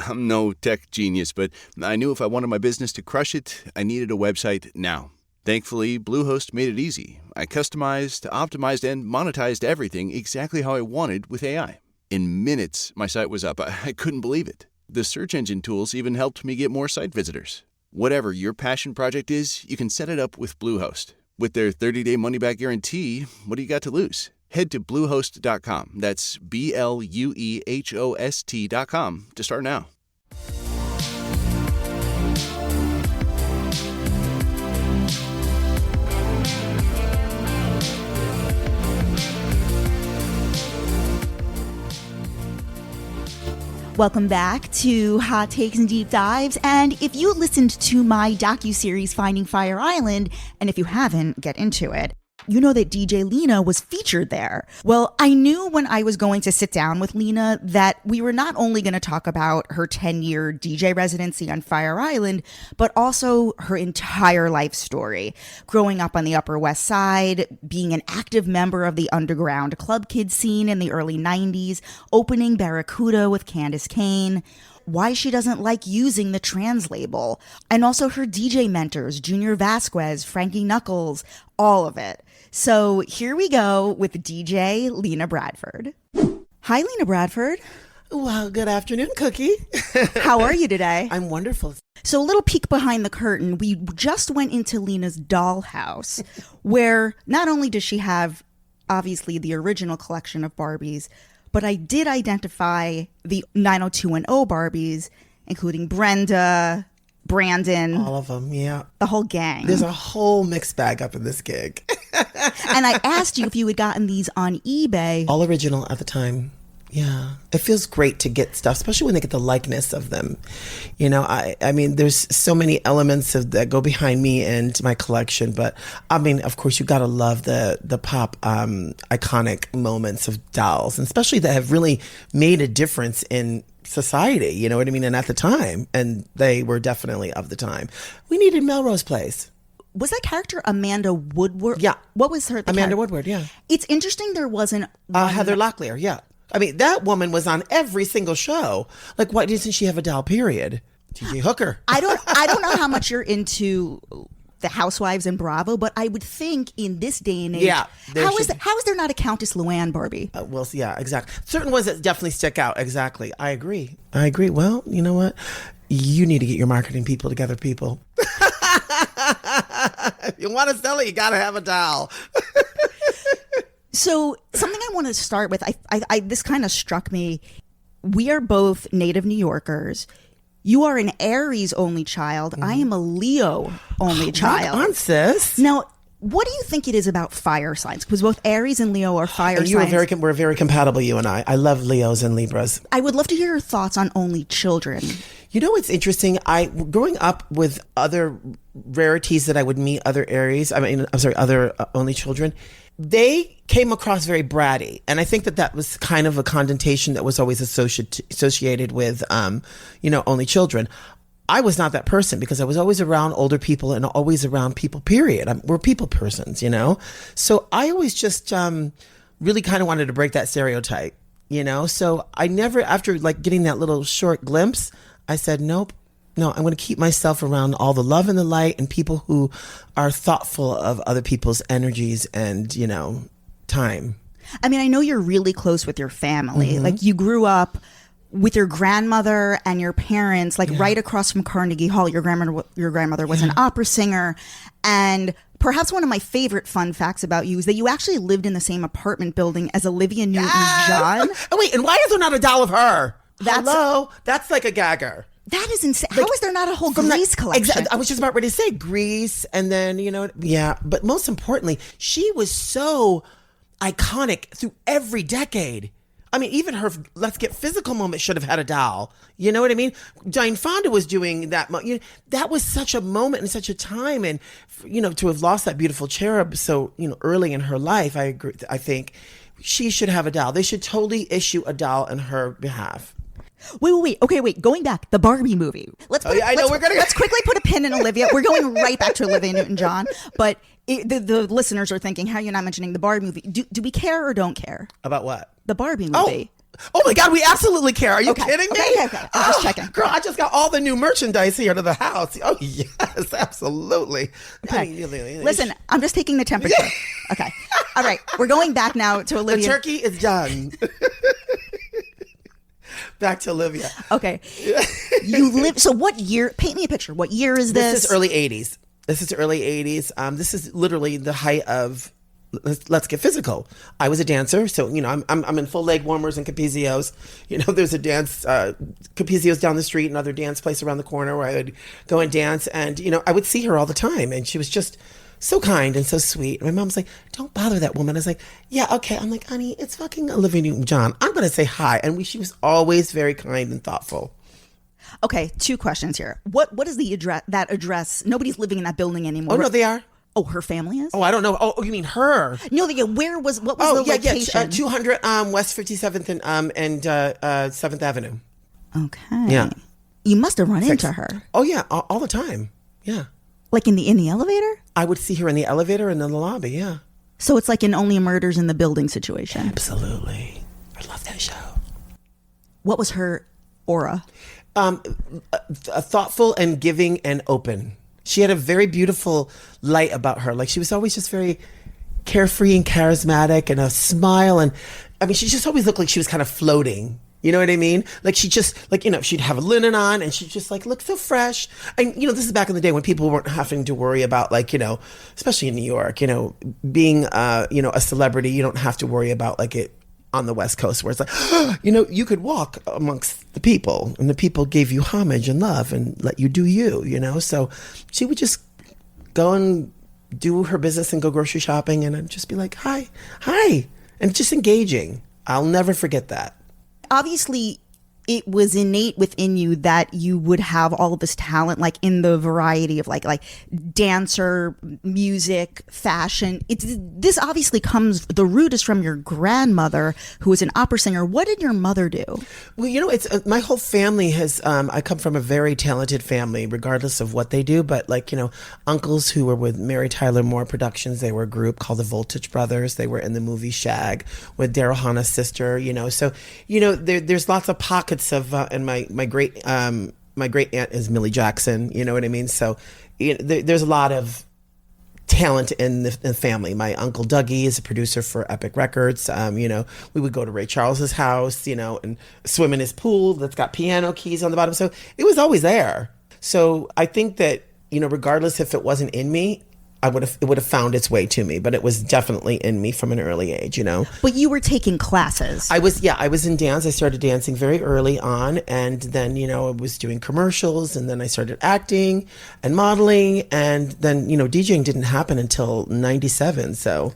I'm no tech genius, but I knew if I wanted my business to crush it, I needed a website now. Thankfully, Bluehost made it easy. I customized, optimized, and monetized everything exactly how I wanted with AI. In minutes, my site was up. I couldn't believe it. The search engine tools even helped me get more site visitors. Whatever your passion project is, you can set it up with Bluehost. With their 30-day money-back guarantee, what do you got to lose? Head to Bluehost.com. That's BLUEHOST.com to start now. Welcome back to Hot Takes and Deep Dives. And if you listened to my docuseries Finding Fire Island, and if you haven't, get into it, you know that DJ Lina was featured there. Well, I knew when I was going to sit down with Lina that we were not only going to talk about her 10-year DJ residency on Fire Island, but also her entire life story. Growing up on the Upper West Side, being an active member of the underground club kid scene in the early 90s, opening Barracuda with Candis Cayne, why she doesn't like using the trans label, and also her DJ mentors, Junior Vasquez, Frankie Knuckles, all of it. So here we go with DJ Lina Bradford. Hi, Lina Bradford. Well, good afternoon, Cookie. How are you today? I'm wonderful. So a little peek behind the curtain. We just went into Lina's dollhouse, where not only does she have, obviously, the original collection of Barbies, but I did identify the 90210 Barbies, including Brenda, Brandon. All of them, yeah. The whole gang. There's a whole mixed bag up in this gig. And I asked you if you had gotten these on eBay. All original at the time. Yeah. It feels great to get stuff, especially when they get the likeness of them. You know, I mean, there's so many elements that go behind me and my collection. But I mean, of course, you got to love the pop iconic moments of dolls, and especially that have really made a difference in society. You know what I mean? And at the time, and they were definitely of the time. We needed Melrose Place. Was that character Amanda Woodward? Yeah. What was her? Amanda Woodward, yeah. It's interesting there wasn't Heather Locklear, yeah. I mean, that woman was on every single show. Like, why doesn't she have a doll, period? TJ Hooker. I don't know how much you're into the Housewives and Bravo, but I would think in this day and age, how is there not a Countess Luann Barbie? Well, yeah, exactly. Certain ones that definitely stick out. Exactly. I agree. Well, you know what? You need to get your marketing people together, people. If you want to sell it, you got to have a doll. So something I want to start with, I this kind of struck me. We are both native New Yorkers. You are an Aries only child. I am a Leo only child. Rock on, sis. Now, what do you think it is about fire signs? Because both Aries and Leo are fire signs. We're very compatible, you and I. I love Leos and Libras. I would love to hear your thoughts on only children. You know what's interesting? Growing up with other rarities that I would meet, other Aries, other only children, they came across very bratty. And I think that was kind of a connotation that was always associated with, only children. I was not that person because I was always around older people and always around people, period. We're people persons, you know? So I always just really kind of wanted to break that stereotype, you know? So I never, after like getting that little short glimpse, I said, nope. No, I'm going to keep myself around all the love and the light and people who are thoughtful of other people's energies and, time. I mean, I know you're really close with your family. Mm-hmm. Like you grew up with your grandmother and your parents, like right across from Carnegie Hall. Your grandmother was an opera singer. And perhaps one of my favorite fun facts about you is that you actually lived in the same apartment building as Olivia Newton-John. Oh, wait, and why is there not a doll of her? Hello? That's like a gagger. That is insane. Like, how is there not a whole Grease collection? I was just about ready to say Grease, and then, but most importantly, she was so iconic through every decade. I mean, even her Let's Get Physical moment should have had a doll. You know what I mean? Jane Fonda was doing that. That was such a moment and such a time. And, to have lost that beautiful cherub so, early in her life, I agree. I think she should have a doll. They should totally issue a doll in her behalf. Wait. Okay, wait. Going back, the Barbie movie. Let's quickly put a pin in Olivia. We're going right back to Olivia Newton-John. But the listeners are thinking, how are you not mentioning the Barbie movie? Do we care or don't care? About what? The Barbie movie. Oh my God, we absolutely care. Are you kidding me? Okay. I'm just checking. Girl, I just got all the new merchandise here to the house. Oh yes, absolutely. Okay. Listen, I'm just taking the temperature. Okay. All right. We're going back now to Olivia. The turkey is done. Back to Olivia. Okay. You live. So what year? Paint me a picture. What year is this? This is early 80s. This is literally the height of let's get physical. I was a dancer, so I'm in full leg warmers and capizios. There's a dance capizios down the street, another dance place around the corner where I would go and dance, and I would see her all the time, and she was just so kind and so sweet. My mom's like, "Don't bother that woman." I was like, "Yeah, okay." I'm like, "Honey, it's fucking Olivia Newton-John. I'm gonna say hi," and she was always very kind and thoughtful. Okay, 2 questions here. What is the address? That address? Nobody's living in that building anymore. Oh no, they are. Oh, her family is? Oh, I don't know. Oh, you mean her? No, what was the location? Yeah, 200 West 57th and 7th Avenue. Okay. Yeah. You must have run into her. Oh yeah, all the time. Yeah. Like in the elevator? I would see her in the elevator and in the lobby, yeah. So it's like an Only Murders in the Building situation. Absolutely. I love that show. What was her aura? Thoughtful and giving and open. She had a very beautiful light about her. Like she was always just very carefree and charismatic and a smile. And I mean, she just always looked like she was kind of floating. You know what I mean? Like she just she'd have a linen on and she'd just look so fresh. And, this is back in the day when people weren't having to worry about especially in New York, being, a celebrity, you don't have to worry about it on the West Coast where it's like, you could walk amongst the people and the people gave you homage and love and let you do you, so she would just go and do her business and go grocery shopping and I'd just be like, hi, and just engaging. I'll never forget that. Obviously, it was innate within you that you would have all of this talent, in the variety of like dancer, music, fashion. This obviously the root is from your grandmother, who was an opera singer. What did your mother do? Well, it's my whole family has. I come from a very talented family, regardless of what they do. But uncles who were with Mary Tyler Moore Productions, they were a group called the Voltage Brothers. They were in the movie Shag with Daryl Hannah's sister. So there's lots of pockets of and my great aunt is Millie Jackson, you know what I mean? So there's a lot of talent in the family. My uncle Dougie is a producer for Epic Records. We would go to Ray Charles's house, and swim in his pool that's got piano keys on the bottom. So it was always there. So I think that regardless if it wasn't in me, it would have found its way to me, but it was definitely in me from an early age, But you were taking classes. I was in dance. I started dancing very early on, and then, I was doing commercials, and then I started acting and modeling, and then, DJing didn't happen until 97, so,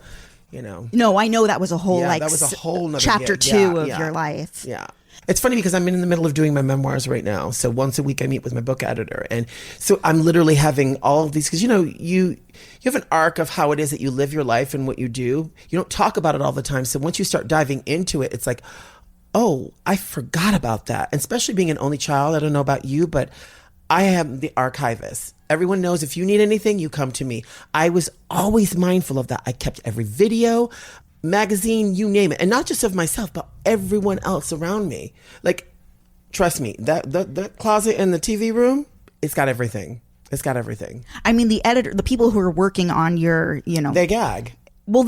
No, I know that was a whole, that was a whole nother chapter gig. 2 of your life. Yeah. It's funny because I'm in the middle of doing my memoirs right now. So once a week I meet with my book editor. And so I'm literally having all of these, because, you have an arc of how it is that you live your life and what you do. You don't talk about it all the time. So once you start diving into it, it's like, oh, I forgot about that. And especially being an only child, I don't know about you, but I am the archivist. Everyone knows if you need anything, you come to me. I was always mindful of that. I kept every video, magazine, you name it. And not just of myself, but everyone else around me. Trust me, that closet in the TV room, it's got everything. It's got everything. I mean, the people who are working on your, They gag. Well,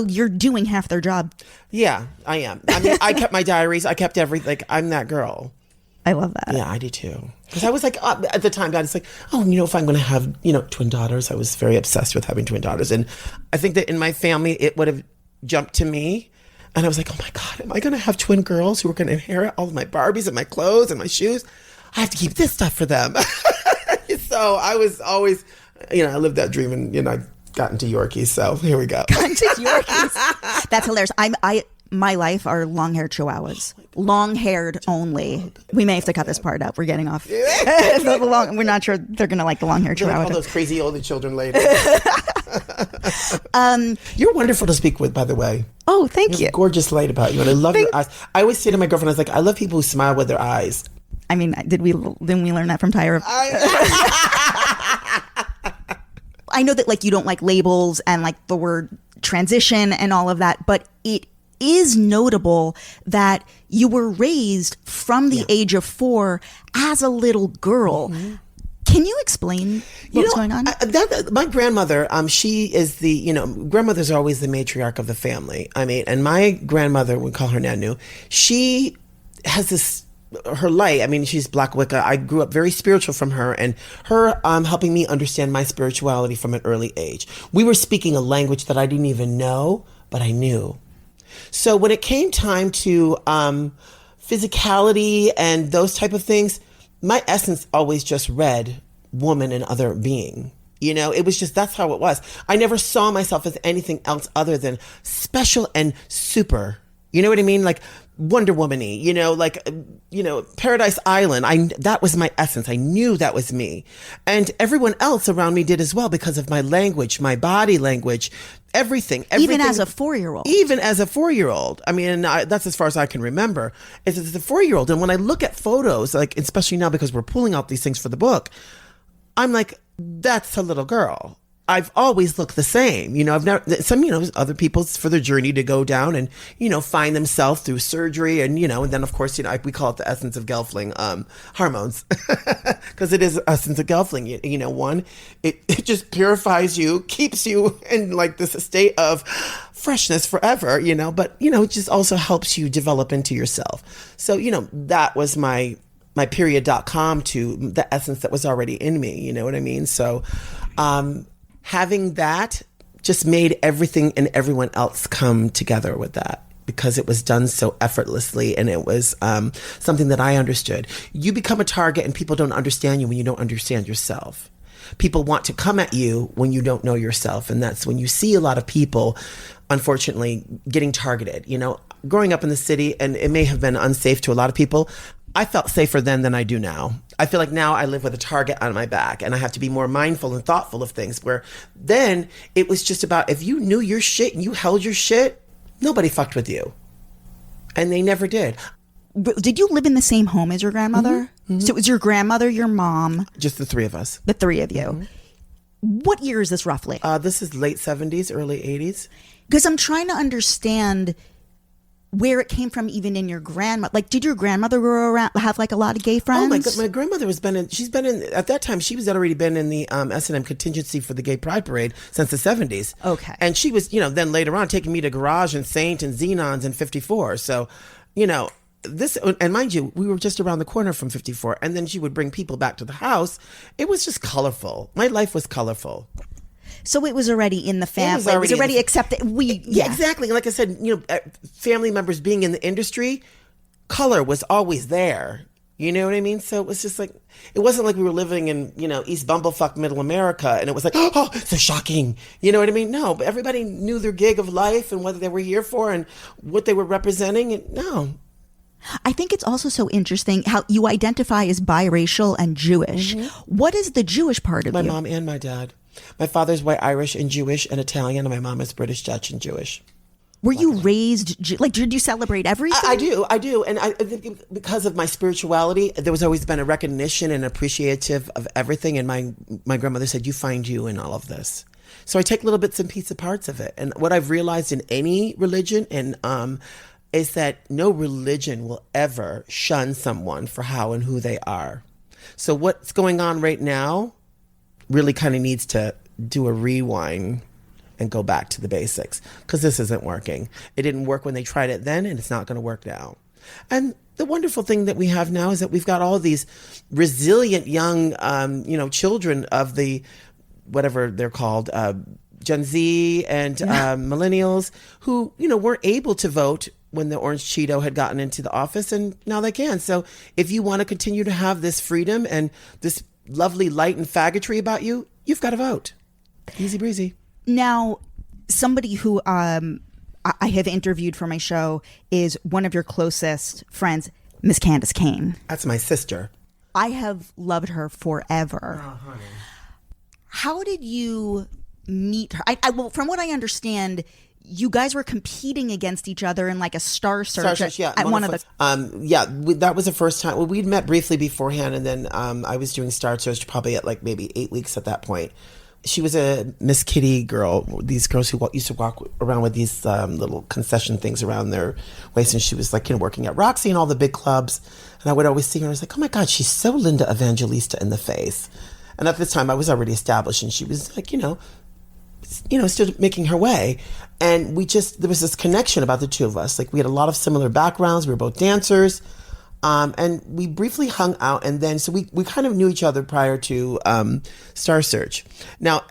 you're doing half their job. Yeah, I am. I mean, I kept my diaries. I kept everything. I'm that girl. I love that. Yeah, I do too. Because I was at the time, God, it's if I'm going to have, twin daughters, I was very obsessed with having twin daughters. And I think that in my family, it would have jumped to me. And I was like, oh my God, am I going to have twin girls who are going to inherit all of my Barbies and my clothes and my shoes? I have to keep this stuff for them. So I was always, I lived that dream and, I got into Yorkies. So here we go. Got into Yorkies. That's hilarious. My life are long-haired chihuahuas. Long-haired only. We may have to cut this part up. We're getting off. We're not sure they're going to like the long-haired chihuahua. All those crazy older children later. You're wonderful to speak with, by the way. Oh, thank you. Gorgeous light about you. And I love your eyes. I always say to my girlfriend, I was like, I love people who smile with their eyes. I mean, didn't we learn that from Tyra? I know that you don't like labels and the word transition and all of that, but is notable that you were raised from the age of 4 as a little girl. Mm-hmm. Can you explain what's going on? My grandmother, she is grandmothers are always the matriarch of the family. I mean, and my grandmother, we call her Nanu, she has this, her light, I mean, she's Black Wicca. I grew up very spiritual from her, and her helping me understand my spirituality from an early age. We were speaking a language that I didn't even know, but I knew. So when it came time to physicality and those type of things, my essence always just read woman and other being. It was just, that's how it was. I never saw myself as anything else other than special and super. You know what I mean? Like Wonder Woman-y, Paradise Island. That was my essence. I knew that was me. And everyone else around me did as well because of my language, my body language, everything. Even as a 4-year-old. Even as a 4-year-old. I mean, that's as far as I can remember. It's a 4-year-old. And when I look at photos, like especially now because we're pulling out these things for the book, I'm like, that's a little girl. I've always looked the same. I've never, other people's for their journey to go down and, find themselves through surgery and, and then of course, we call it the essence of Gelfling, hormones, because it is essence of Gelfling. One, it just purifies you, keeps you in like this state of freshness forever, but, it just also helps you develop into yourself. So, that was my period.com to the essence that was already in me. You know what I mean? So, having that just made everything and everyone else come together with that because it was done so effortlessly and it was something that I understood. You become a target and people don't understand you when you don't understand yourself. People want to come at you when you don't know yourself. And that's when you see a lot of people, unfortunately, getting targeted. Growing up in the city, and it may have been unsafe to a lot of people, I felt safer then than I do now. I feel like now I live with a target on my back and I have to be more mindful and thoughtful of things, where then it was just about if you knew your shit and you held your shit, nobody fucked with you. And they never did. Did you live in the same home as your grandmother? Mm-hmm. So it was your grandmother, your mom? Just the three of us. The three of you. Mm-hmm. What year is this roughly? This is late 70s, early 80s. Because I'm trying to understand where it came from, even in your grandmother. Like, did your grandmother grow around, have like a lot of gay friends? Oh my God, my grandmother at that time, she was already been in the S&M contingency for the Gay Pride Parade since the 70s. Okay. And she was, then later on taking me to Garage and Saint and Xenons in 54. So, this, and mind you, we were just around the corner from 54. And then she would bring people back to the house. It was just colorful. My life was colorful. So it was already in the family. It was already accepted. Yeah, exactly. Like I said, family members being in the industry, color was always there. You know what I mean? So it was just like, it wasn't like we were living in, East Bumblefuck, Middle America, and it was like, oh, so shocking. You know what I mean? No, but everybody knew their gig of life and what they were here for and what they were representing. And no. I think it's also so interesting how you identify as biracial and Jewish. Mm-hmm. What is the Jewish part of you? My mom and my dad. My father's white Irish and Jewish and Italian, and my mom is British, Dutch, and Jewish. Were you raised, did you celebrate everything? I do. And I think because of my spirituality, there was always been a recognition and appreciative of everything. And my grandmother said, you find you in all of this. So I take little bits and pieces, parts of it. And what I've realized in any religion is that no religion will ever shun someone for how and who they are. So what's going on right now really kind of needs to do a rewind and go back to the basics, because this isn't working. It didn't work when they tried it then, and it's not going to work now. And the wonderful thing that we have now is that we've got all these resilient young, children of the, whatever they're called, Gen Z and millennials who, weren't able to vote when the Orange Cheeto had gotten into the office, and now they can. So if you want to continue to have this freedom and this lovely light and faggotry about you, you've got to vote. Easy breezy. Now, somebody who I have interviewed for my show is one of your closest friends, Miss Candis Cayne. That's my sister. I have loved her forever. Oh, honey. How did you meet her? Well, from what I understand, you guys were competing against each other in like a Star Search. Yeah. At one of the. That was the first time. Well, we'd met briefly beforehand, and then I was doing Star Search probably at like maybe 8 weeks at that point, She was a Miss Kitty girl. These girls who used to walk around with these little concession things around their waist. And she was like, working at Roxy and all the big clubs. And I would always see her and I was like, oh my God, she's so Linda Evangelista in the face. And at this time I was already established and she was like, still making her way. And there was this connection about the two of us. Like we had a lot of similar backgrounds. We were both dancers. And we briefly hung out, and then so we kind of knew each other prior to Star Search. Now,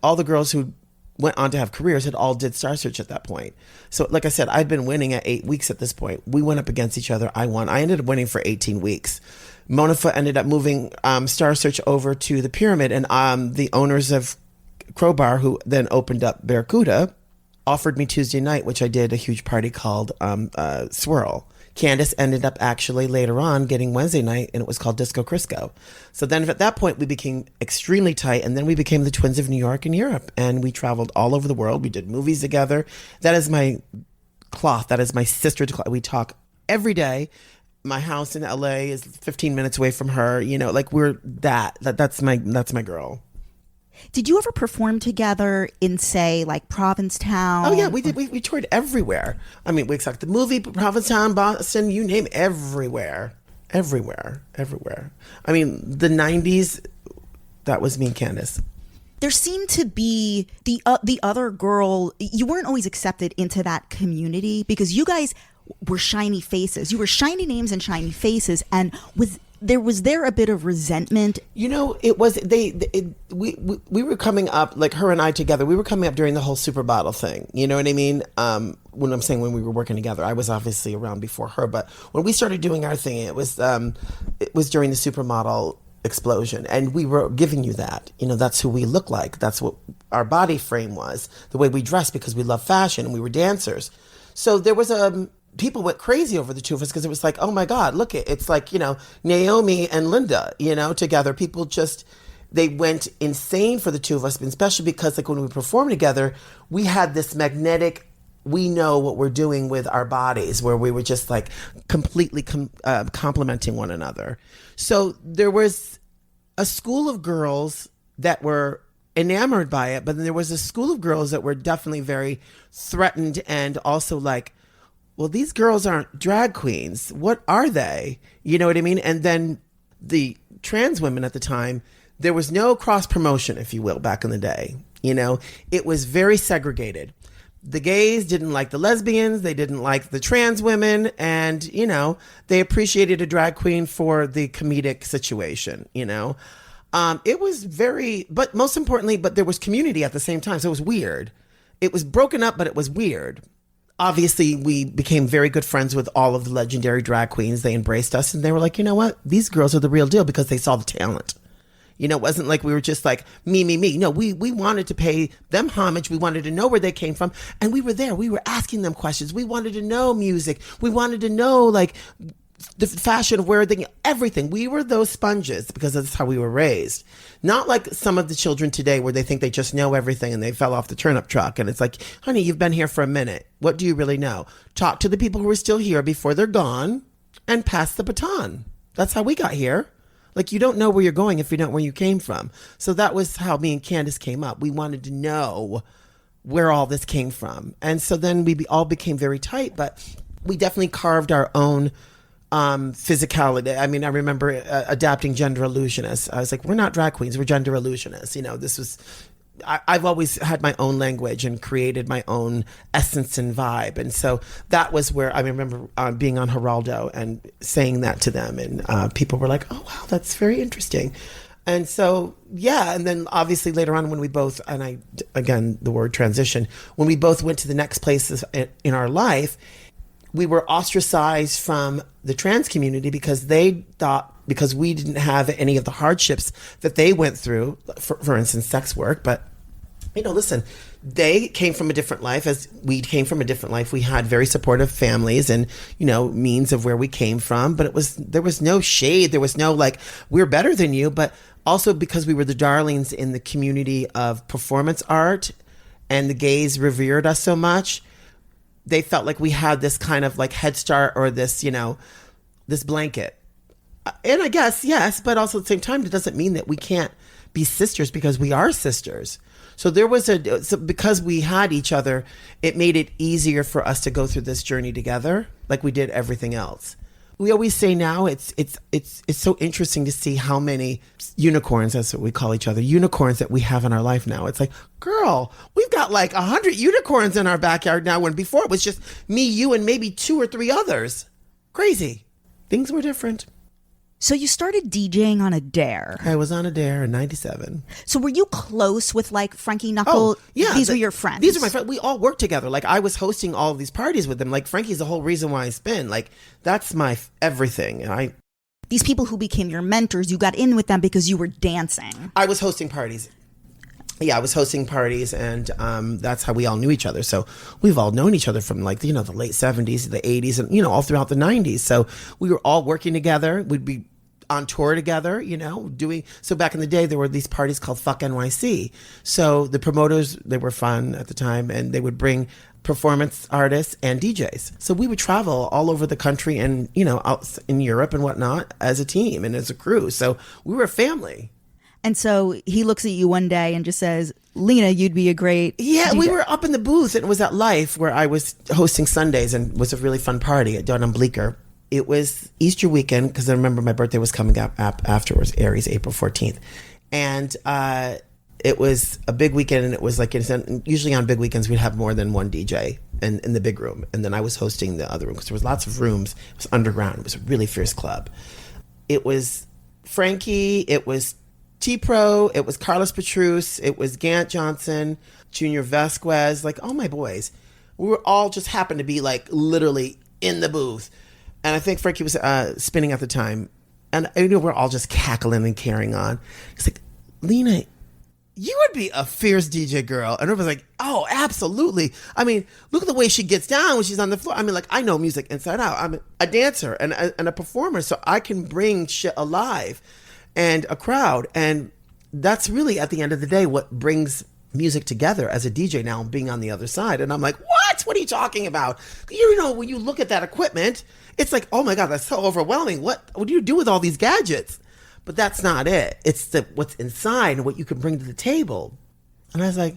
all the girls who went on to have careers had all did Star Search at that point. So, like I said, I'd been winning at 8 weeks at this point. We went up against each other. I won. I ended up winning for 18 weeks. Monifa ended up moving Star Search over to the Pyramid, and the owners of Crowbar, who then opened up Barracuda, offered me Tuesday night, which I did a huge party called Swirl. Candis ended up actually later on getting Wednesday night, and it was called Disco Crisco. So then at that point, we became extremely tight, and then we became the Twins of New York and Europe, and we traveled all over the world. We did movies together. That is my cloth. That is my sister's cloth. We talk every day. My house in LA is 15 minutes away from her. We're that's my girl. Did you ever perform together in, say, like Provincetown? Oh, yeah, we did. We toured everywhere. I mean, we exact the movie, Provincetown, Boston, you name it, everywhere. Everywhere. I mean, the 90s, that was me and Candis. There seemed to be the other girl, you weren't always accepted into that community because you guys were shiny faces. You were shiny names and shiny faces, and was there a bit of resentment? It was we were coming up, like her and I together. We were coming up during the whole supermodel thing. You know what I mean? When I'm saying when we were working together, I was obviously around before her, but when we started doing our thing, it was during the supermodel explosion, and we were giving you that. That's who we look like. That's what our body frame was. The way we dressed because we love fashion and we were dancers. So there was people went crazy over the two of us because it was like, oh my God, look, it's like, Naomi and Linda, together. People they went insane for the two of us, especially because like when we performed together, we had this magnetic, we know what we're doing with our bodies, where we were just like completely complementing one another. So there was a school of girls that were enamored by it, but then there was a school of girls that were definitely very threatened and also like, well, these girls aren't drag queens. What are they? You know what I mean? And then the trans women at the time, there was no cross promotion, if you will, back in the day. It was very segregated. The gays didn't like the lesbians. They didn't like the trans women. And, they appreciated a drag queen for the comedic situation, It was but most importantly, there was community at the same time. So it was weird. It was broken up, but it was weird. Obviously, we became very good friends with all of the legendary drag queens. They embraced us and they were like, you know what? These girls are the real deal because they saw the talent. It wasn't like we were just like, me. No, we wanted to pay them homage. We wanted to know where they came from. And we were there. We were asking them questions. We wanted to know music. We wanted to know like the fashion of where everything. We were those sponges because that's how we were raised. Not like some of the children today where they think they just know everything and they fell off the turnip truck. And it's like, honey, you've been here for a minute. What do you really know? Talk to the people who are still here before they're gone and pass the baton. That's how we got here. Like, you don't know where you're going if you don't know where you came from. So that was how me and Candis came up. We wanted to know where all this came from. And so then we all became very tight, but we definitely carved our own physicality. I mean, I remember adapting gender illusionists. I was like, we're not drag queens, we're gender illusionists. This was, I've always had my own language and created my own essence and vibe. And so that was where I remember being on Geraldo and saying that to them. And people were like, oh, wow, that's very interesting. And so, yeah. And then obviously later on when we both, and again, the word transition, when we both went to the next places in our life, we were ostracized from the trans community because they thought, because we didn't have any of the hardships that they went through, for instance, sex work. But, listen, they came from a different life as we came from a different life. We had very supportive families and, means of where we came from. But there was no shade. There was no like, we're better than you. But also because we were the darlings in the community of performance art and the gays revered us so much, they felt like we had this kind of like head start or this, this blanket. And I guess, yes, but also at the same time, it doesn't mean that we can't be sisters because we are sisters. So there was because we had each other, it made it easier for us to go through this journey together, like we did everything else. We always say now it's so interesting to see how many unicorns, that's what we call each other, unicorns that we have in our life now. It's like, girl, we've got like 100 unicorns in our backyard now, when before it was just me, you, and maybe 2 or 3 others. Crazy. Things were different. So you started DJing on a dare. I was on a dare in 97. So were you close with like Frankie Knuckle? Oh, yeah. These were your friends? These are my friends. We all worked together. Like I was hosting all of these parties with them. Like Frankie's the whole reason why I spin. Like that's my everything. And these people who became your mentors, you got in with them because you were dancing. I was hosting parties. Yeah, I was hosting parties, and that's how we all knew each other. So we've all known each other from like, the late 70s, the 80s, and, all throughout the 90s. So we were all working together. We'd be on tour together, doing. So back in the day, there were these parties called Fuck NYC. So the promoters, they were fun at the time, and they would bring performance artists and DJs. So we would travel all over the country and, out in Europe and whatnot as a team and as a crew. So we were a family. And so he looks at you one day and just says, Lina, you'd be a great Yeah, DJ. We were up in the booth, and it was at Life where I was hosting Sundays, and it was a really fun party down on Bleecker. It was Easter weekend, because I remember my birthday was coming up afterwards, Aries, April 14th. And it was a big weekend, and it was like, usually on big weekends, we'd have more than one DJ in the big room. And then I was hosting the other room, because there was lots of rooms. It was underground. It was a really fierce club. It was Frankie. It was T-Pro, it was Carlos Petrus, it was Gant Johnson, Junior Vasquez, like all my boys. We were all just happened to be like literally in the booth. And I think Frankie was spinning at the time. And we're all just cackling and carrying on. He's like, Lina, you would be a fierce DJ girl. And everybody's like, oh, absolutely. I mean, look at the way she gets down when she's on the floor. I mean, like, I know music inside out. I'm a dancer and a performer, so I can bring shit alive. And a crowd. And that's really, at the end of the day, what brings music together as a DJ now, being on the other side. And I'm like, what are you talking about? When you look at that equipment, it's like, oh my God, that's so overwhelming. What do you do with all these gadgets? But that's not it. It's what's inside and what you can bring to the table. And I was like,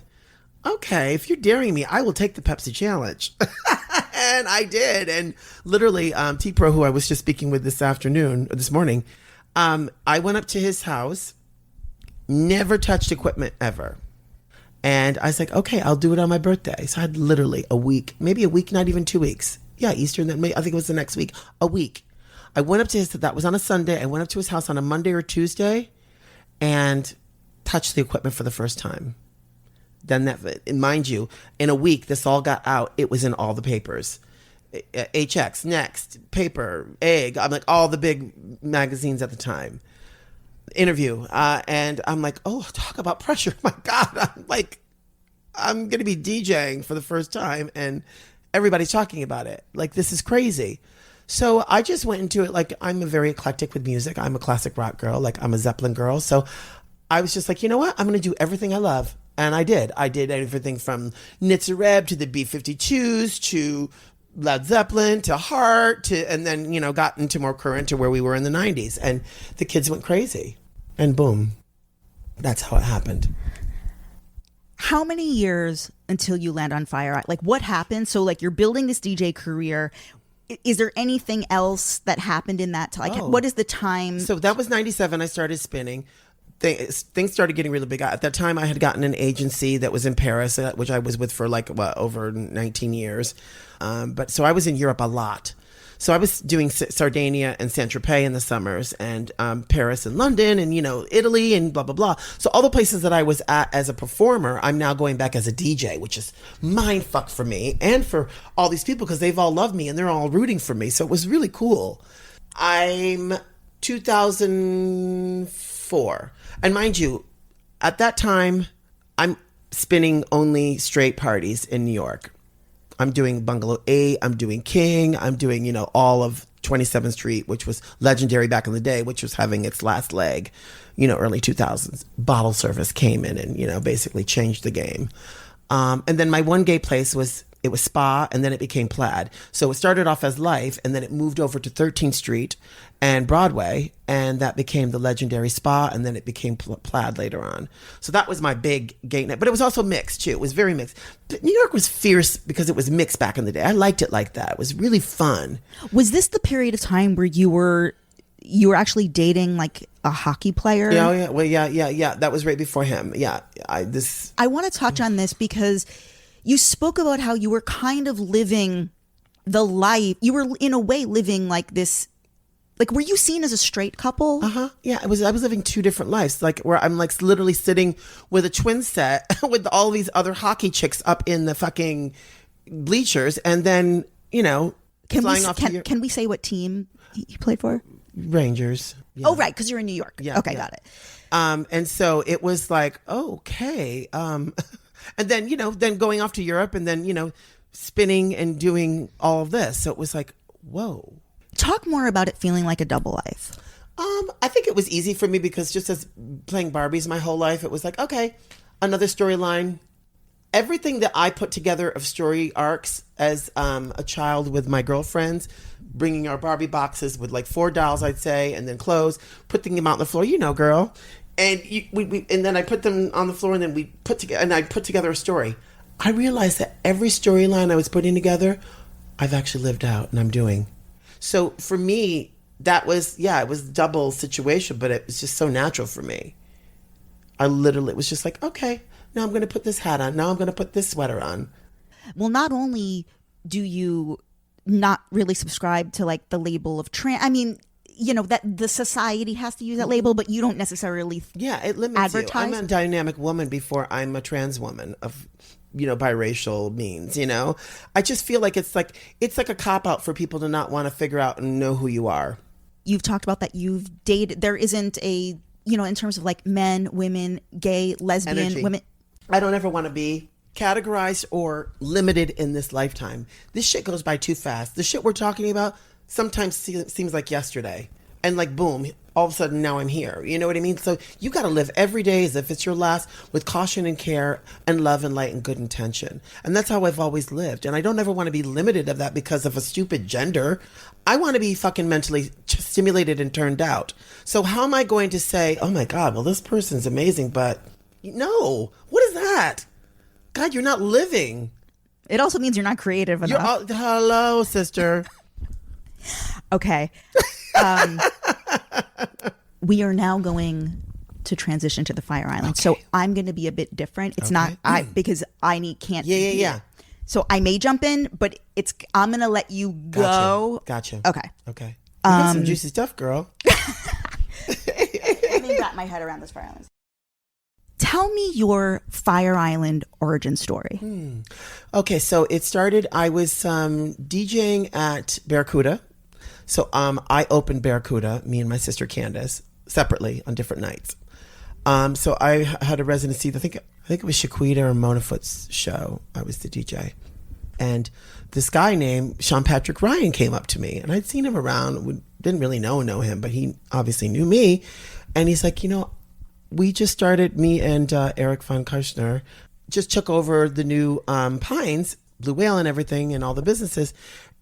okay, if you're daring me, I will take the Pepsi challenge. And I did. And literally, T-Pro, who I was just speaking with this morning, I went up to his house, never touched equipment ever. And I was like, okay, I'll do it on my birthday. So I had literally a week, not even 2 weeks. Yeah, Easter, then I think it was the next week, a week. I went up to that was on a Sunday. I went up to his house on a Monday or Tuesday and touched the equipment for the first time. Then mind you, in a week, this all got out. It was in all the papers. HX, Next, Paper, Egg. I'm like all the big magazines at the time. Interview. And I'm like, oh, talk about pressure. My God. I'm going to be DJing for the first time and everybody's talking about it. Like, this is crazy. So I just went into it like I'm very eclectic with music. I'm a classic rock girl. Like, I'm a Zeppelin girl. So I was just like, you know what? I'm going to do everything I love. And I did. I did everything from Nitzareb to the B-52s to Led Zeppelin to Heart and then, got into more current to where we were in the 90s. And the kids went crazy. And boom, that's how it happened. How many years until you land on Fire? Like, what happened? So, like, you're building this DJ career. Is there anything else that happened in that time? Like, what is the time? So that was 97. I started spinning. Things started getting really big. At that time, I had gotten an agency that was in Paris, which I was with for over 19 years. So I was in Europe a lot. So I was doing Sardinia and Saint-Tropez in the summers, and Paris and London and, Italy and blah, blah, blah. So all the places that I was at as a performer, I'm now going back as a DJ, which is mind fuck for me and for all these people because they've all loved me and they're all rooting for me. So it was really cool. I'm 2004. And mind you, at that time, I'm spinning only straight parties in New York. I'm doing Bungalow 8, I'm doing King, I'm doing, all of 27th Street, which was legendary back in the day, which was having its last leg, early 2000s. Bottle service came in and, basically changed the game. And then my one gay place was it was Spa, and then it became Plaid. So it started off as Life, and then it moved over to 13th Street and Broadway, and that became the legendary Spa, and then it became Plaid later on. So that was my big gate night. But it was also mixed, too. It was very mixed. But New York was fierce because it was mixed back in the day. I liked it like that. It was really fun. Was this the period of time where you were actually dating like a hockey player? Yeah, yeah. Well, yeah. That was right before him. Yeah. I want to touch on this because you spoke about how you were kind of living the life. You were in a way living like this. Like, were you seen as a straight couple? Yeah, I was living two different lives. Like, where I'm like literally sitting with a twin set with all these other hockey chicks up in the fucking bleachers, and then flying off. Can we say what team you played for? Rangers. Yeah. Oh, right, because you're in New York. Yeah, okay, yeah. got it. And so it was like, okay. And then, then going off to Europe and then, spinning and doing all of this. So it was like, whoa. Talk more about it feeling like a double life. I think it was easy for me because just as playing Barbies my whole life, it was like, okay, another storyline. Everything that I put together of story arcs as a child with my girlfriends, bringing our Barbie boxes with like 4 dolls, I'd say, and then clothes, putting them out on the floor, girl. And and then I put them on the floor, and then I put together a story. I realized that every storyline I was putting together, I've actually lived out and I'm doing. So for me, that was, it was a double situation, but it was just so natural for me. It was just like, okay, now I'm going to put this hat on. Now I'm going to put this sweater on. Well, not only do you not really subscribe to like the label of trans, I mean, that the society has to use that label, but you don't necessarily it limits advertise. You. I'm a dynamic woman before I'm a trans woman of biracial means. I just feel like it's like a cop out for people to not want to figure out and know who you are. You've talked about that you've dated. There isn't a in terms of like men, women, gay, lesbian, Energy. women. I don't ever want to be categorized or limited in this lifetime. This shit goes by too fast. The shit we're talking about sometimes seems like yesterday. And like, boom, all of a sudden now I'm here. You know what I mean? So you got to live every day as if it's your last with caution and care and love and light and good intention. And that's how I've always lived. And I don't ever want to be limited of that because of a stupid gender. I want to be fucking mentally stimulated and turned out. So how am I going to say, oh my God, well, this person's amazing, but no, what is that? God, you're not living. It also means you're not creative enough. Hello, sister. Okay. We are now going to transition to the Fire Island. Okay. So I'm going to be a bit different. It's not because I can't. Yeah. So I may jump in, but I'm going to let you go. Gotcha. Okay. You got some juicy stuff, girl. Let me wrap my head around this Fire Island. Tell me your Fire Island origin story. Okay, so it started, I was DJing at Barracuda. So I opened Barracuda, me and my sister Candis, separately on different nights. So I had a residency, I think it was Shaquita or Mona Foot's show. I was the DJ. And this guy named Sean Patrick Ryan came up to me, and I'd seen him around. We didn't really know him, but he obviously knew me. And he's like, we just started, me and Eric von Kirchner just took over the new Pines, Blue Whale and everything and all the businesses.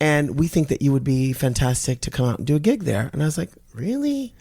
And we think that you would be fantastic to come out and do a gig there. And I was like, really?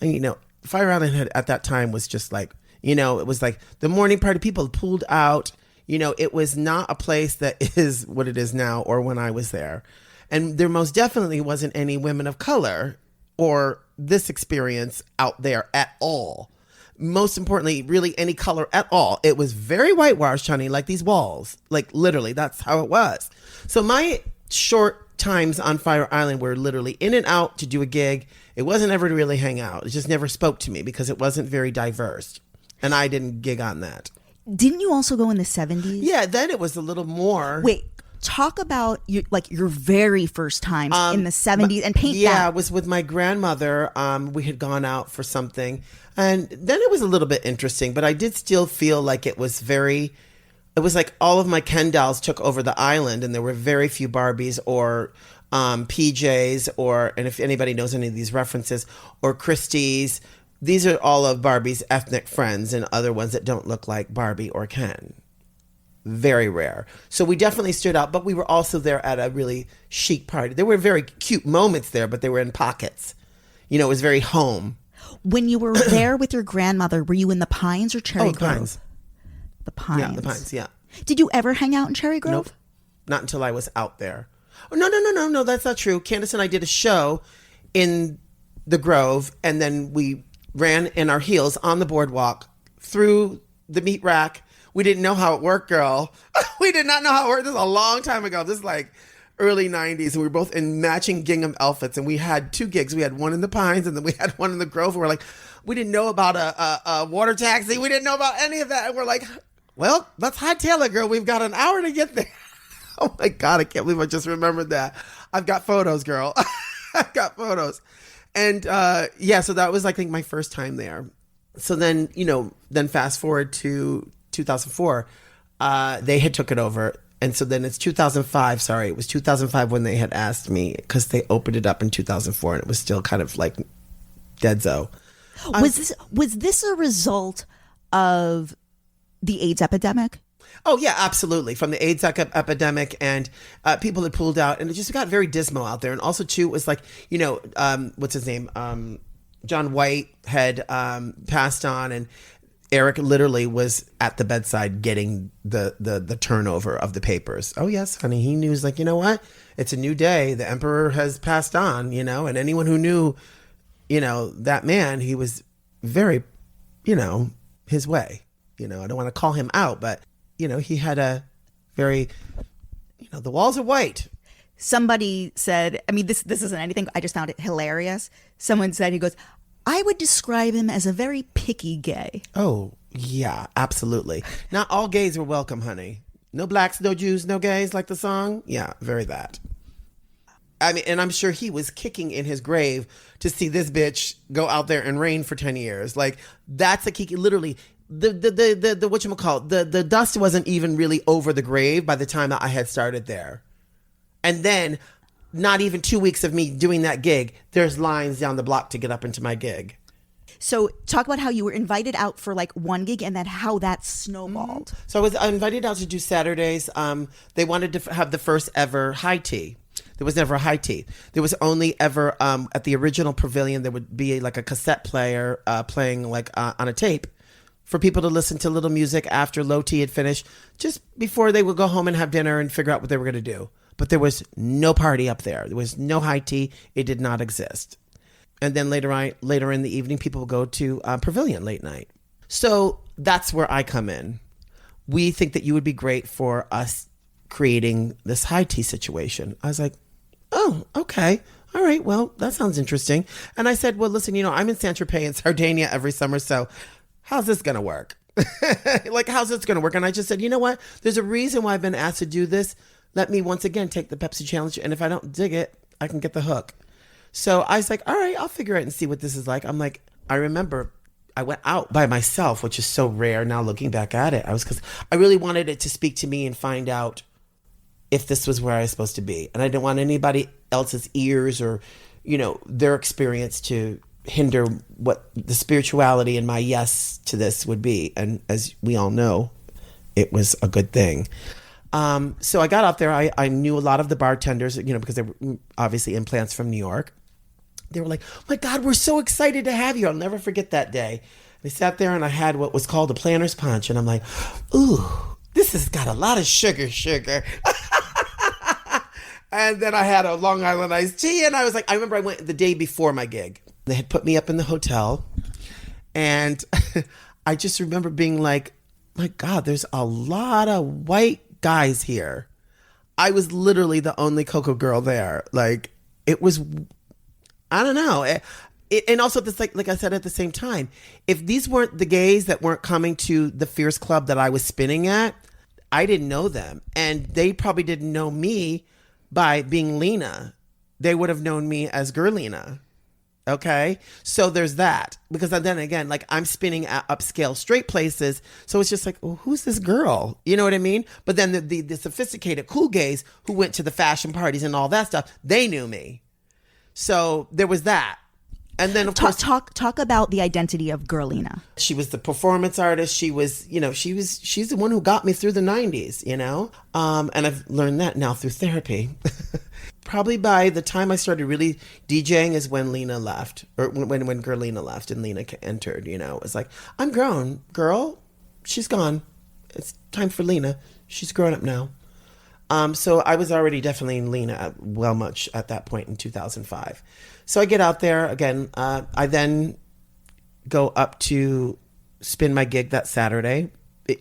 And, Fire Island at that time was just like, it was like the morning party, people pulled out. It was not a place that is what it is now or when I was there. And there most definitely wasn't any women of color or this experience out there at all. Most importantly, really any color at all. It was very whitewashed, honey, like these walls. Like literally, that's how it was. So my short times on Fire Island were literally in and out to do a gig. It wasn't ever to really hang out. It just never spoke to me because it wasn't very diverse. And I didn't gig on that. Didn't you also go in the 70s? Yeah, then it was a little more. Wait, talk about your very first time in the 70s and paint that. Yeah, it was with my grandmother. We had gone out for something. And then it was a little bit interesting, but I did still feel like it was like all of my Ken dolls took over the island, and there were very few Barbies or PJs and if anybody knows any of these references, or Christie's. These are all of Barbie's ethnic friends and other ones that don't look like Barbie or Ken. very rare. So we definitely stood out, but we were also there at a really chic party. There were very cute moments there, but they were in pockets. You know, it was very home. When you were there with your grandmother, were you in the Pines or Cherry Grove? Pines. The Pines. Yeah, the Pines, yeah. Did you ever hang out in Cherry Grove? Nope. Not until I was out there. Oh, no, that's not true. Candis and I did a show in the Grove, and then we ran in our heels on the boardwalk through the meat rack. We didn't know how it worked, girl. We did not know how it worked. This is a long time ago. This is like early 90s. And we were both in matching gingham outfits. And we had 2 gigs. We had one in the Pines and then we had one in the Grove. And we're like, we didn't know about a water taxi. We didn't know about any of that. And we're like, well, let's hightail it, girl. We've got an hour to get there. Oh my God, I can't believe I just remembered that. I've got photos, girl. I've got photos. And so that was, I think, my first time there. So then, then fast forward to 2004, they had took it over. And so then it's 2005. Sorry, it was 2005 when they had asked me, because they opened it up in 2004 and it was still kind of like dead-zo. Was this a result of the AIDS epidemic? Oh, yeah, absolutely. From the AIDS epidemic, and people had pulled out, and it just got very dismal out there. And also, too, it was like, what's his name? John White had passed on, and Eric literally was at the bedside getting the turnover of the papers. Oh, yes, honey. He knew, like, you know what? It's a new day. The emperor has passed on, and anyone who knew, that man, he was very, his way. I don't want to call him out, but, he had a very, the walls are white. Somebody said, I mean, this isn't anything. I just found it hilarious. Someone said, he goes, I would describe him as a very picky gay. Oh, yeah, absolutely. Not all gays were welcome, honey. No blacks, no Jews, no gays, like the song. Yeah, very that. I mean, and I'm sure he was kicking in his grave to see this bitch go out there and reign for 10 years. Like, that's a kiki, literally. The whatchamacallit, the dust wasn't even really over the grave by the time that I had started there. And then, not even 2 weeks of me doing that gig, there's lines down the block to get up into my gig. So talk about how you were invited out for like one gig and then how that snowballed. Mm-hmm. So I was invited out to do Saturdays. They wanted to have the first ever high tea. There was never a high tea. There was only ever, at the original Pavilion, there would be like a cassette player playing like on a tape for people to listen to little music after low tea had finished, just before they would go home and have dinner and figure out what they were going to do. But there was no party up there. There was no high tea. It did not exist. And then later in the evening, people would go to Pavilion late night. So that's where I come in. We think that you would be great for us creating this high tea situation. I was like, oh, okay. All right. Well, that sounds interesting. And I said, well, listen, I'm in Saint-Tropez in Sardinia every summer. So how's this going to work? Like, how's this going to work? And I just said, you know what? There's a reason why I've been asked to do this. Let me once again take the Pepsi challenge. And if I don't dig it, I can get the hook. So I was like, all right, I'll figure it and see what this is like. I'm like, I remember I went out by myself, which is so rare now looking back at it. Because I really wanted it to speak to me and find out if this was where I was supposed to be. And I didn't want anybody else's ears or, their experience to hinder what the spirituality and my yes to this would be. And as we all know, it was a good thing. So I got out there. I knew a lot of the bartenders, because they were obviously implants from New York. They were like, oh my God, we're so excited to have you. I'll never forget that day. They sat there and I had what was called a planter's punch. And I'm like, ooh, this has got a lot of sugar. And then I had a Long Island iced tea. And I was like, I remember I went the day before my gig. They had put me up in the hotel. And I just remember being like, my God, there's a lot of white guys here. I was literally the only Coco girl there. Like, it was, I don't know. And also, this, like I said, at the same time, if these weren't the gays that weren't coming to the Fierce Club that I was spinning at, I didn't know them. And they probably didn't know me by being Lina. They would have known me as Girlina. Okay, so there's that. Because then again, like, I'm spinning at upscale straight places. So it's just like, well, who's this girl? You know what I mean? But then the sophisticated cool gays who went to the fashion parties and all that stuff, they knew me. So there was that. And then, of course, talk about the identity of Girl Lina. She was the performance artist. She's the one who got me through the 90s, and I've learned that now through therapy. Probably by the time I started really DJing is when Lina left, or when Girl Lina left and Lina entered, It was like, I'm grown. Girl, she's gone. It's time for Lina. She's grown up now. So I was already definitely in Lina much at that point in 2005. So I get out there again. I then go up to spin my gig that Saturday.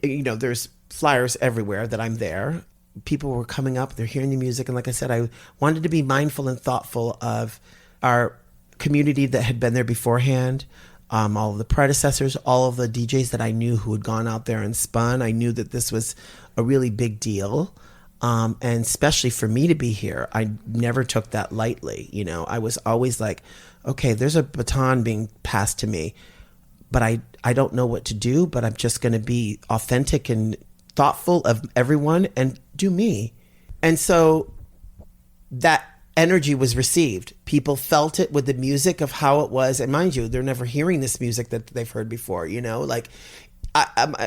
There's flyers everywhere that I'm there. People were coming up, they're hearing the music. And like I said, I wanted to be mindful and thoughtful of our community that had been there beforehand. All of the predecessors, all of the DJs that I knew who had gone out there and spun. I knew that this was a really big deal. And especially for me to be here, I never took that lightly. I was always like, okay, there's a baton being passed to me, but I don't know what to do, but I'm just going to be authentic and thoughtful of everyone and do me. And so that energy was received. People felt it with the music of how it was. And mind you, they're never hearing this music that they've heard before, like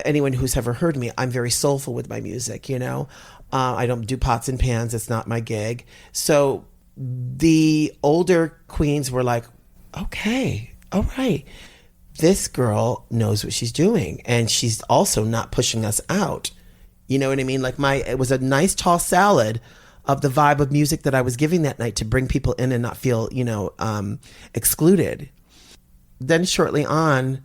anyone who's ever heard me, I'm very soulful with my music, I don't do pots and pans. It's not my gig. So the older queens were like, okay, all right. This girl knows what she's doing. And she's also not pushing us out. You know what I mean? Like it was a nice tall salad of the vibe of music that I was giving that night to bring people in and not feel, excluded. Then shortly on,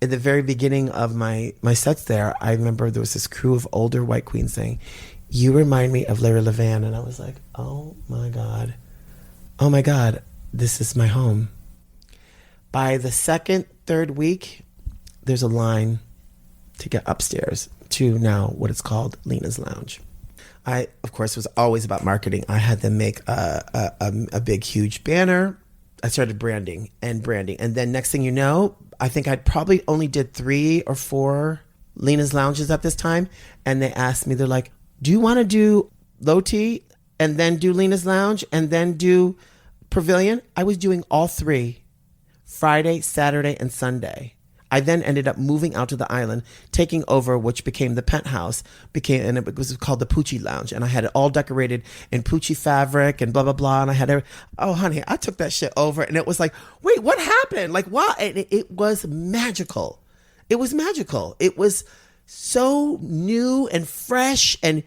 at the very beginning of my sets there, I remember there was this crew of older white queens saying, you remind me of Larry Levan. And I was like, oh my God, this is my home. By the second, third week, there's a line to get upstairs to now what it's called Lina's Lounge. I, of course, was always about marketing. I had them make a big, huge banner. I started branding. And then next thing you know, I think I probably only did 3 or 4 Lina's Lounges at this time. And they asked me, they're like, do you want to do Low T and then do Lina's Lounge and then do Pavilion? I was doing all 3, Friday, Saturday, and Sunday. I then ended up moving out to the island, taking over, which became the Penthouse, and it was called the Poochie Lounge. And I had it all decorated in Poochie fabric and blah, blah, blah. And I had oh, honey, I took that shit over. And it was like, wait, what happened? Like, wow. And it was magical. It was magical. It was so new and fresh. And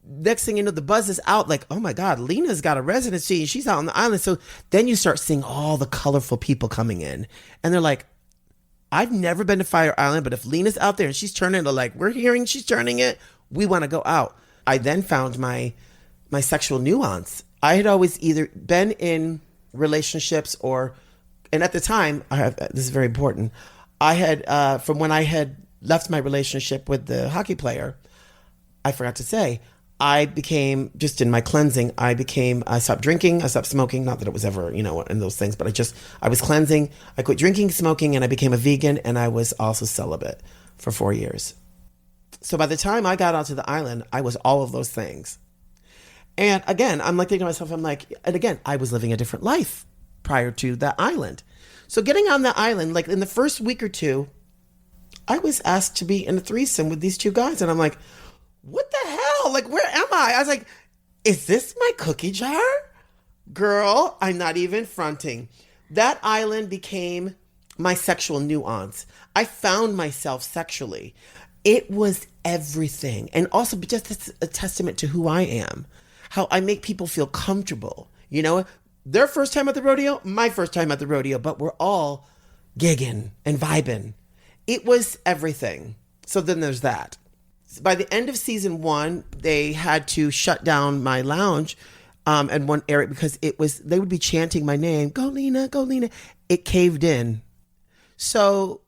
next thing you know, the buzz is out like, oh my God, Lina's got a residency and she's out on the island. So then you start seeing all the colorful people coming in. And they're like, I've never been to Fire Island, but if Lina's out there and she's turning it, like, we're hearing she's turning it, we want to go out. I then found my sexual nuance. I had always either been in relationships and at the time, this is very important, I had, from when I had left my relationship with the hockey player, I forgot to say, I became, just in my cleansing, I stopped drinking, I stopped smoking, not that it was ever, in those things, but I was cleansing, I quit drinking, smoking, and I became a vegan, and I was also celibate for 4 years. So by the time I got onto the island, I was all of those things. And again, I'm like thinking to myself, and again, I was living a different life prior to that island. So getting on the island, like in the first week or two, I was asked to be in a threesome with these 2 guys, and I'm like, what the hell? Like, where am I? I was like, is this my cookie jar? Girl, I'm not even fronting. That island became my sexual nuance. I found myself sexually. It was everything. And also just a testament to who I am, how I make people feel comfortable. Their first time at the rodeo, my first time at the rodeo, but we're all gigging and vibing. It was everything. So then there's that. By the end of season 1, they had to shut down my lounge in one area because they would be chanting my name, go Lina, go Lina. It caved in. So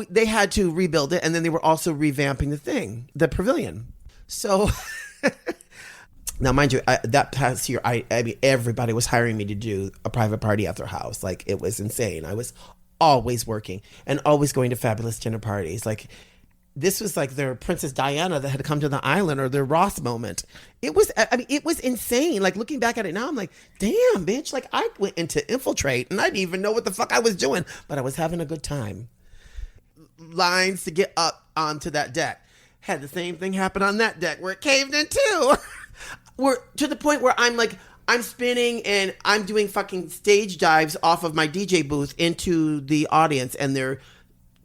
they had to rebuild it, and then they were also revamping the pavilion. So now, mind you, that past year, I mean, everybody was hiring me to do a private party at their house. Like, it was insane. I was always working and always going to fabulous dinner parties. Like, this was like their Princess Diana that had come to the island, or their Ross moment. It was insane. Like, looking back at it now, I'm like, damn, bitch. Like, I went into infiltrate and I didn't even know what the fuck I was doing, but I was having a good time. Lines to get up onto that deck. Had the same thing happen on that deck where it caved in too. We're to the point where I'm spinning and I'm doing fucking stage dives off of my DJ booth into the audience, and they're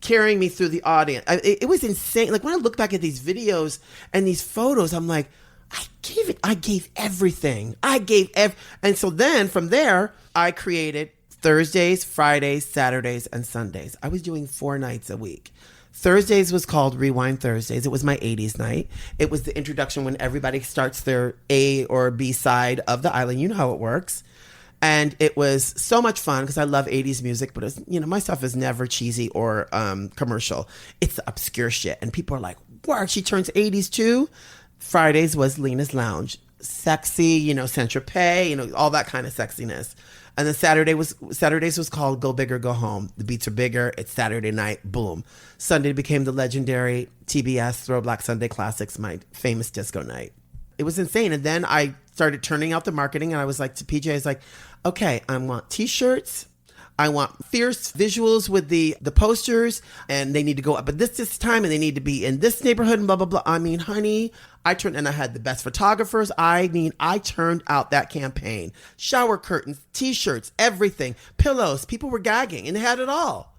carrying me through the audience. It was insane. Like, when I look back at these videos and these photos, I'm like, I gave everything. And so then from there, I created Thursdays, Fridays, Saturdays, and Sundays. I was doing 4 nights a week. Thursdays was called Rewind Thursdays. It was my 80s night. It was the introduction when everybody starts their A or B side of the island. You know how it works. And it was so much fun because I love 80s music, but it's, my stuff is never cheesy or commercial. It's the obscure shit. And people are like, wow, she turns 80s too? Fridays was Lina's Lounge. Sexy, Saint-Tropez, all that kind of sexiness. And then Saturdays was called Go Big or Go Home. The beats are bigger. It's Saturday night. Boom. Sunday became the legendary TBS Throwback Sunday Classics, my famous disco night. It was insane. And then I started turning out the marketing, and I was like to PJ, I was like, okay, I want t-shirts. I want fierce visuals with the posters, and they need to go up at this time, and they need to be in this neighborhood, and blah, blah, blah. I mean, honey, I had the best photographers. I turned out that campaign. Shower curtains, t-shirts, everything, pillows. People were gagging, and they had it all.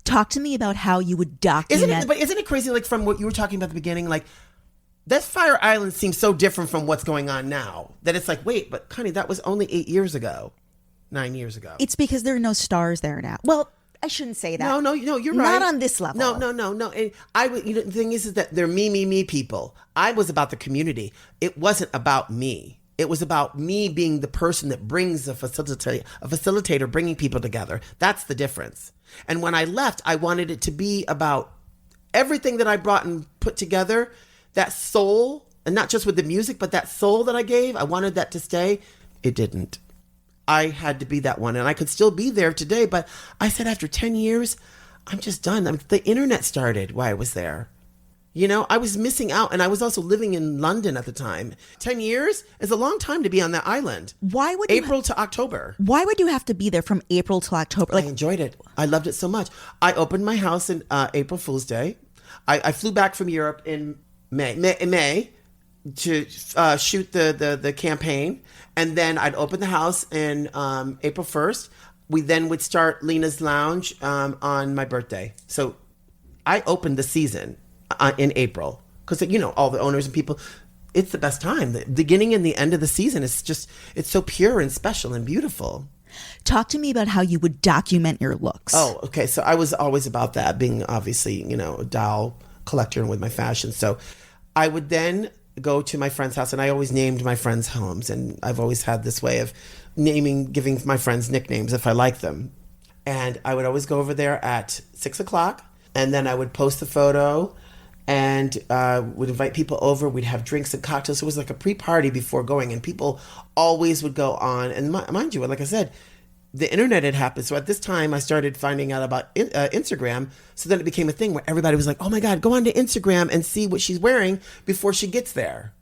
Talk to me about how you would document. Isn't it crazy, like, from what you were talking about at the beginning, like, that Fire Island seems so different from what's going on now, that it's like, wait, but honey, that was only 8 years ago. 9 years ago. It's because there are no stars there now. Well, I shouldn't say that. No, you're Not right. on this level. No. And the thing is that they're me people. I was about the community. It wasn't about me. It was about me being the person that brings a facilitator bringing people together. That's the difference. And when I left, I wanted it to be about everything that I brought and put together, that soul, and not just with the music, but that soul that I gave. I wanted that to stay. It didn't. I had to be that one, and I could still be there today. But I said, after 10 years, I'm just done. The internet started while I was there. I was missing out, and I was also living in London at the time. 10 years is a long time to be on that island. Why would April to October? Why would you have to be there from April to October? I enjoyed it. I loved it so much. I opened my house in April Fool's Day. I flew back from Europe in May to shoot the campaign, and then I'd open the house in April 1st. We then would start Lina's Lounge on my birthday. So I opened the season in April because all the owners and people. It's the best time. The beginning and the end of the season is it's so pure and special and beautiful. Talk to me about how you would document your looks. Oh, okay. So I was always about that, being obviously a doll collector and with my fashion. So I would then go to my friend's house, and I always named my friends' homes, and I've always had this way of giving my friends nicknames if I like them. And I would always go over there at 6:00, and then I would post the photo and would invite people over. We'd have drinks and cocktails. It was like a pre-party before going, and people always would go on. And mind you, like I said, the internet had happened. So at this time, I started finding out about Instagram. So then it became a thing where everybody was like, oh my God, go on to Instagram and see what she's wearing before she gets there.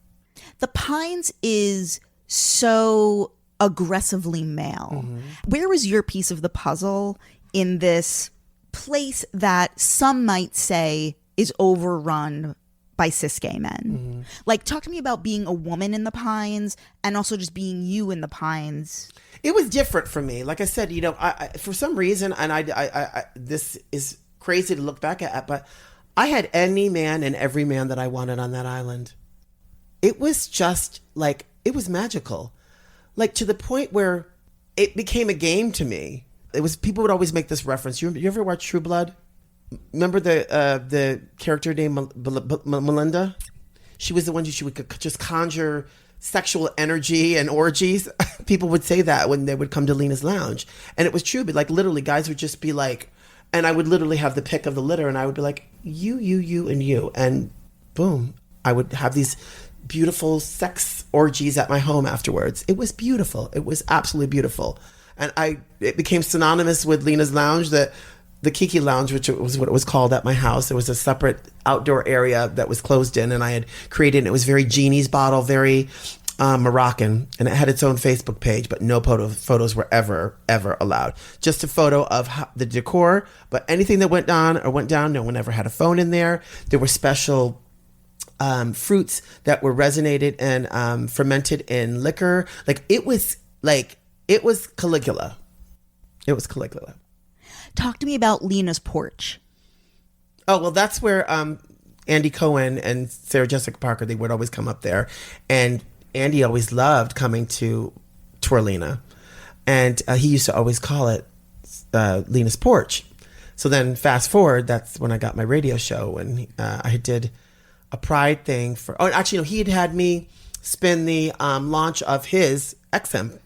The Pines is so aggressively male. Mm-hmm. Where was your piece of the puzzle in this place that some might say is overrun by cis gay men? Mm-hmm. Like, talk to me about being a woman in the Pines and also just being you in the Pines. It was different for me. Like I said, I for some reason, and I this is crazy to look back at, but I had any man and every man that I wanted on that island. It was just like, it was magical. Like, to the point where it became a game to me. It was, people would always make this reference. You ever watch True Blood? Remember the character named Melinda? She was the one she would just conjure sexual energy and orgies. People would say that when they would come to Lina's Lounge. And it was true, but like literally guys would just be like, and I would literally have the pick of the litter, and I would be like, you, and you. And boom, I would have these beautiful sex orgies at my home afterwards. It was beautiful. It was absolutely beautiful. And it became synonymous with Lina's Lounge that the Kiki Lounge, which was what it was called at my house. There was a separate outdoor area that was closed in, and I had created, and it was very Genie's bottle, very Moroccan, and it had its own Facebook page, but no photos were ever allowed. Just a photo of the decor, but anything that went down, no one ever had a phone in there. There were special fruits that were resonated and fermented in liquor. It was Caligula. It was Caligula. Talk to me about Lina's porch. Oh, well, that's where Andy Cohen and Sarah Jessica Parker, they would always come up there. And Andy always loved coming to Twirlina. And he used to always call it Lina's porch. So then fast forward, that's when I got my radio show. And I did a Pride thing he had had me spin the launch of his XM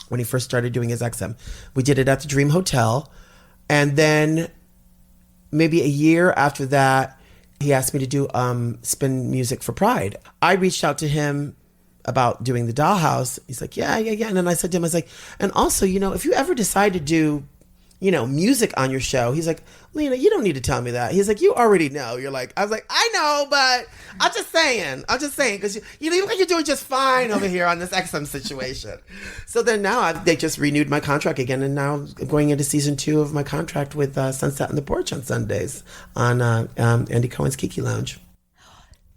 when he first started doing his XM. We did it at the Dream Hotel. And then maybe a year after that, he asked me to do spin music for Pride. I reached out to him about doing the Dollhouse. He's like, yeah. And then I said to him, I was like, and also, if you ever decide to do, music on your show, he's like, Lina, you don't need to tell me that. He's like, you already know. I was like, I know, but I'm just saying, because you look like you're doing just fine over here on this XM situation. So then now they just renewed my contract again, and now I'm going into season 2 of my contract with Sunset on the Porch on Sundays on Andy Cohen's Kiki Lounge.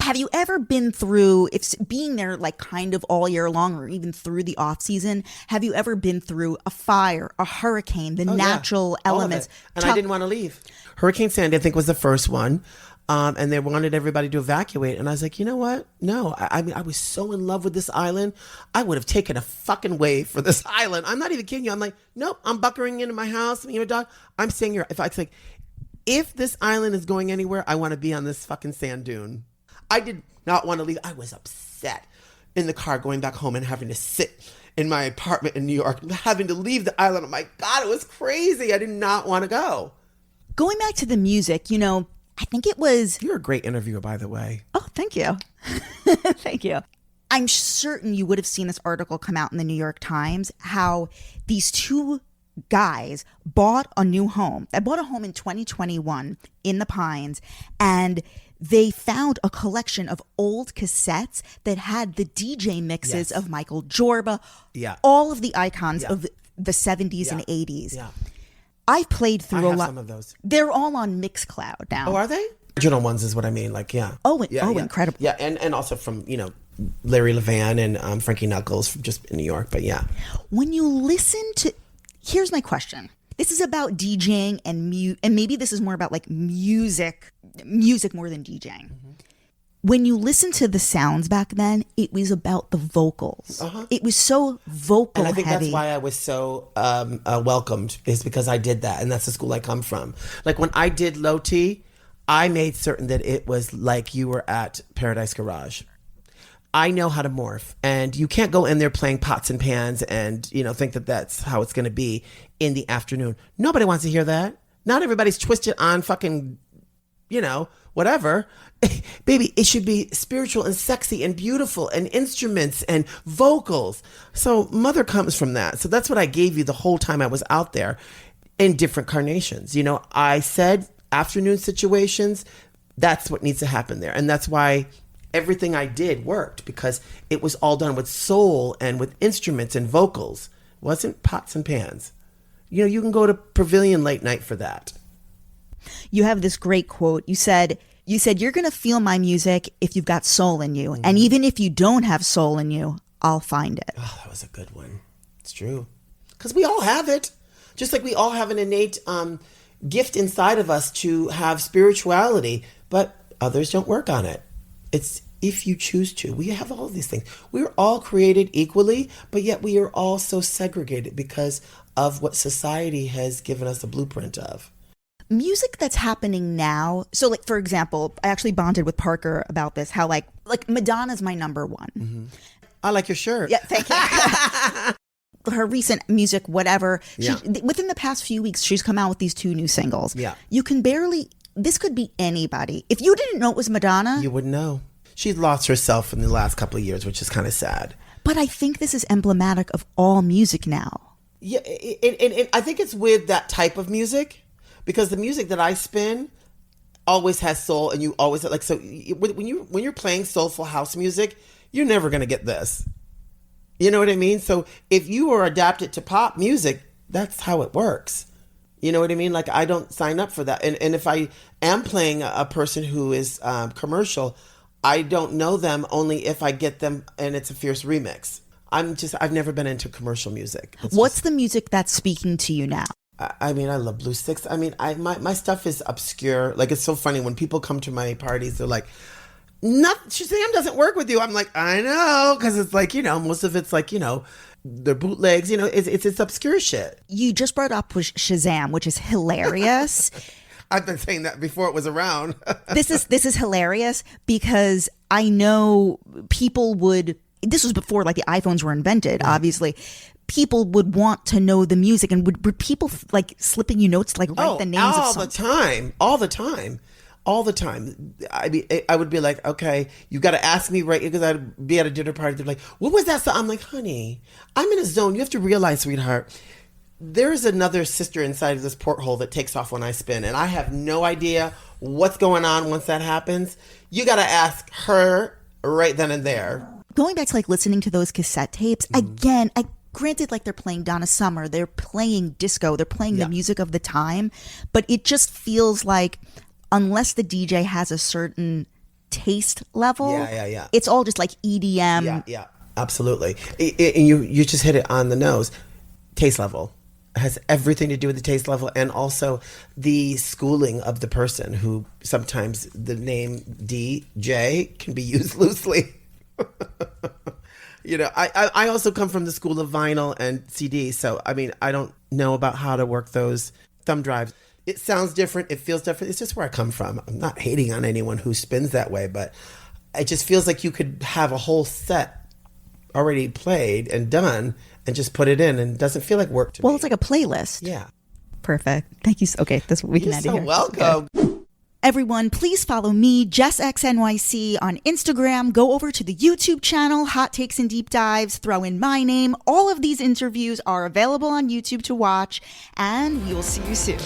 Have you ever been through, if being there kind of all year long or even through the off season, have you ever been through a fire, a hurricane, the natural elements? And I didn't want to leave. Hurricane Sandy, I think, was the first one. And they wanted everybody to evacuate. And I was like, you know what? No, I mean, I was so in love with this island. I would have taken a fucking wave for this island. I'm not even kidding you. I'm like, nope, I'm bunkering into my house. Me and my dog. I'm staying here. If this island is going anywhere, I want to be on this fucking sand dune. I did not want to leave. I was upset in the car going back home and having to sit in my apartment in New York, having to leave the island. Oh my God, it was crazy. I did not want to go. Going back to the music, I think it was... You're a great interviewer, by the way. Oh, thank you. Thank you. I'm certain you would have seen this article come out in the New York Times, how these two guys bought a new home. They bought a home in 2021 in the Pines, and they found a collection of old cassettes that had the DJ mixes of Michael Jorba, all of the icons of the 70s and 80s. Yeah. I've played through a lot. Some of those. They're all on Mixcloud now. Oh, are they? Original ones is what I mean. Incredible. Yeah, and also from, Larry Levan and Frankie Knuckles from just in New York, but yeah. When you listen to... Here's my question. This is about DJing and maybe this is more about music more than DJing. Mm-hmm. When you listen to the sounds back then, it was about the vocals. Uh-huh. It was so vocal heavy. And I think that's why I was so welcomed, is because I did that, and that's the school I come from. When I did Low T, I made certain that it was like you were at Paradise Garage. I know how to morph, and you can't go in there playing pots and pans and, think that that's how it's going to be in the afternoon. Nobody wants to hear that. Not everybody's twisted on fucking, whatever. Baby, it should be spiritual and sexy and beautiful and instruments and vocals. So Mother comes from that. So that's what I gave you the whole time I was out there in different carnations. I said afternoon situations, that's what needs to happen there. And that's why everything I did worked, because it was all done with soul and with instruments and vocals. It wasn't pots and pans. You can go to Pavilion late night for that. You have this great quote. You said you're going to feel my music if you've got soul in you. Mm-hmm. And even if you don't have soul in you, I'll find it. Oh, that was a good one. It's true. Because we all have it. Just like we all have an innate gift inside of us to have spirituality, but others don't work on it. It's if you choose to. We have all these things. We're all created equally, but yet we are all so segregated because of what society has given us a blueprint of. Music that's happening now. So for example, I actually bonded with Parker about this, how like Madonna's my number one. Mm-hmm. I like your shirt. Yeah, thank you. Her recent music, whatever. Within the past few weeks, she's come out with these 2 new singles. Yeah. You can this could be anybody. If you didn't know it was Madonna, you wouldn't know. She's lost herself in the last couple of years, which is kind of sad. But I think this is emblematic of all music now. Yeah, and I think it's with that type of music, because the music that I spin always has soul, and you always like, so when you're playing soulful house music, you're never going to get this. You know what I mean? So if you are adapted to pop music, that's how it works. You know what I mean? Like, I don't sign up for that. And if I am playing a person who is commercial, I don't know them only if I get them and it's a fierce remix. I've never been into commercial music. What's the music that's speaking to you now? I mean, I love Blue Six. I mean, my stuff is obscure. Like, it's so funny when people come to my parties, they're like, Shazam doesn't work with you. I'm like, I know, because it's like, most of it's like, they're bootlegs, it's obscure shit. You just brought up Shazam, which is hilarious. I've been saying that before it was around. This is hilarious because I know people would, this was before like the iPhones were invented, obviously. People would want to know the music, and would people like slipping you notes to like write the names of songs? All the time. I mean, I would be like, okay, you got to ask me, right? Because I'd be at a dinner party. They're like, what was that song? I'm like, honey, I'm in a zone. You have to realize, sweetheart, there's another sister inside of this porthole that takes off when I spin, and I have no idea what's going on once that happens. You got to ask her right then and there. Going back to like listening to those cassette tapes, again, granted, like they're playing Donna Summer, they're playing disco, they're playing the music of the time, but it just feels like unless the DJ has a certain taste level, it's all just like EDM. Yeah, absolutely. And you just hit it on the nose. Taste level. It has everything to do with the taste level, and also the schooling of the person, who sometimes the name DJ can be used loosely. I also come from the school of vinyl and CD, so I mean, I don't know about how to work those thumb drives. It sounds different. It feels different. It's just where I come from. I'm not hating on anyone who spins that way, but it just feels like you could have a whole set already played and done and just put it in, and it doesn't feel like work to me. Well, it's like a playlist. Yeah. Perfect. Thank you. Okay, we can You're end so it here. welcome. Everyone, please follow me, JessXNYC, on Instagram. Go over to the YouTube channel, Hot Takes and Deep Dives. Throw in my name. All of these interviews are available on YouTube to watch, and we will see you soon.